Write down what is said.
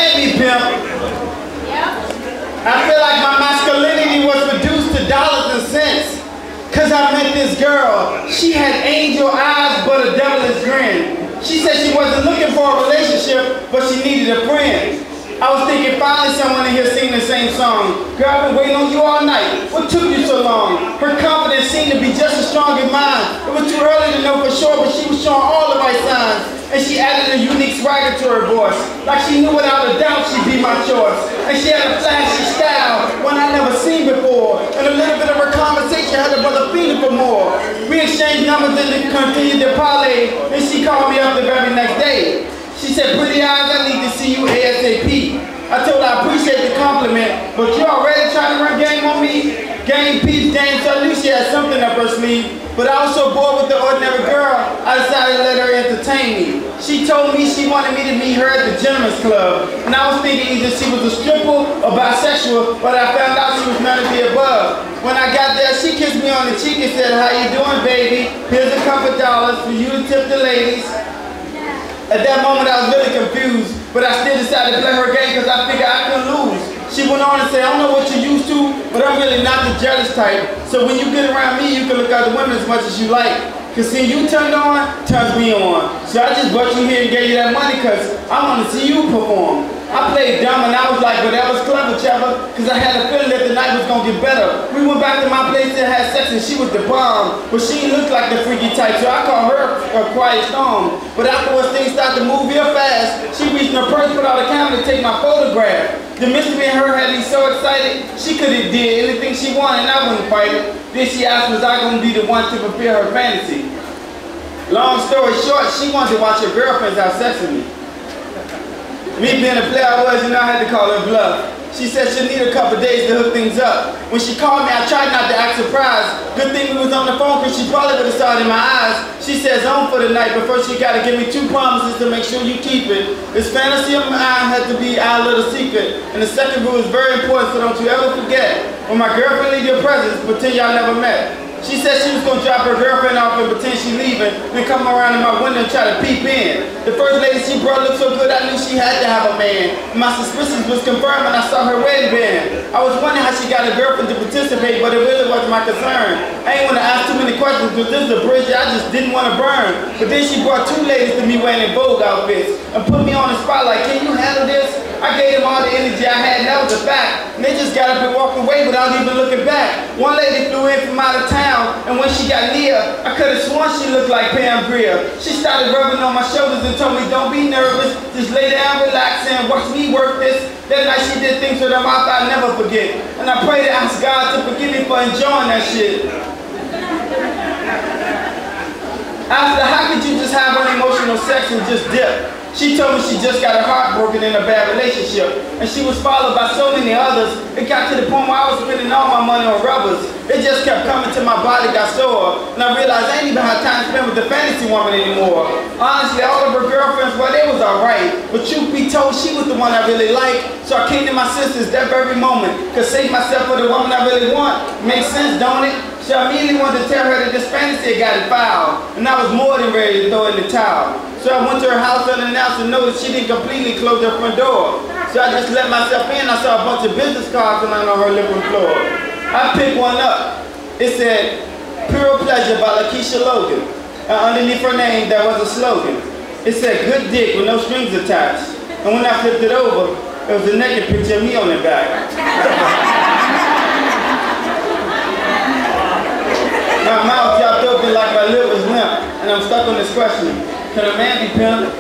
man be pimp, I feel like my masculinity was reduced to dollars and cents. Cause I met this girl. She had angel eyes but a devilish grin. She said she wasn't looking for a relationship, but she needed a friend. I was thinking finally someone in here singing the same song. Girl, I've been waiting on you all night. What took you so long? Her confidence seemed to be just as strong as mine. It was too early to know for sure, but she was showing all the right signs. And she added a unique swagger to her voice. Like she knew without a doubt she'd be my choice. And she had a flashy style, one I never seen before. And a little bit of her conversation had a brother feeling for more. We exchanged numbers and continued to parlay. And she called me up the very next day. She said, pretty eyes, I need to see you ASAP. I told her I appreciate the compliment, but you already trying to run game on me? Game peeps, game, so I knew she had something up her sleeve. But I was so bored with the ordinary girl, I decided to let her entertain me. She told me she wanted me to meet her at the Gentleman's Club. And I was thinking either she was a stripper or bisexual, but I found out she was none of the above. When I got there, she kissed me on the cheek and said, how you doing, baby? Here's a couple dollars for you to tip the ladies. At that moment, I was really confused, but I still decided to play her game because I figured I couldn't lose. She went on and said, I don't know what you're used to, but I'm really not the jealous type. So when you get around me, you can look at the women as much as you like. Because seeing you turned on, turns me on. So I just brought you here and gave you that money because I want to see you perform. I played dumb and I was like, but that was clever, Trevor, because I had a feeling that the night was going to get better. We went back to my place and had sex and she was the bomb, but she looked like the freaky type, so I called her a quiet storm. But afterwards things started to move real fast. She reached in her purse, put out a camera to take my photograph. The mystery in her had me so excited, she could have did anything she wanted and I wouldn't fight it. Then she asked, was I going to be the one to fulfill her fantasy? Long story short, she wanted to watch her girlfriends have sex with me. Me being a player I was, I had to call her bluff. She said she'd need a couple days to hook things up. When she called me, I tried not to act surprised. Good thing we was on the phone because she probably would have saw it in my eyes. She says on for the night, but first you gotta give me 2 promises to make sure you keep it. This fantasy of mine had to be our little secret. And the second rule is very important, so don't you ever forget. When my girlfriend leaves your presence, pretend y'all never met. She said she was going to drop her girlfriend off and pretend she leaving, then come around in my window and try to peep in. The first lady she brought looked so good I knew she had to have a man. My suspicions was confirmed when I saw her wedding band. I was wondering how she got a girlfriend to participate, but it really wasn't my concern. I ain't want to ask too many questions because this is a bridge I just didn't want to burn. But then she brought 2 ladies to me wearing Vogue outfits and put me on the spot like, can you handle this? I gave them all the energy I had and that was a fact. And they just got up and walked away without even looking back. One lady flew in from out of town and when she got near, I could have sworn she looked like Pam Grier. She started rubbing on my shoulders and told me, don't be nervous, just lay down, relax and watch me work this. That night she did things with her mouth I'll never forget. And I pray to ask God to forgive me for enjoying that shit. After, how could you just have unemotional sex and just dip? She told me she just got her heart broken in a bad relationship, and she was followed by so many others. It got to the point where I was spending all my money on rubbers. It just kept coming to my body, got sore, and I realized I ain't even had time to spend with the fantasy woman anymore. Honestly, all of her girlfriends, well, they was alright, but truth be told, she was the one I really liked. So I came to my senses that very moment, could save myself for the woman I really want. Makes sense, don't it? So I immediately wanted to tell her that this fantasy had gotten foul, and I was more than ready to throw in the towel. So I went to her house unannounced and noticed she didn't completely close her front door. So I just let myself in. I saw a bunch of business cards lying on her living floor. I picked one up. It said, Pure Pleasure by Lakeisha Logan. And underneath her name, there was a slogan. It said, good dick with no strings attached. And when I flipped it over, it was a naked picture of me on the back. My mouth dropped open like my lip was limp, and I'm stuck on this question. Can a man be pimp?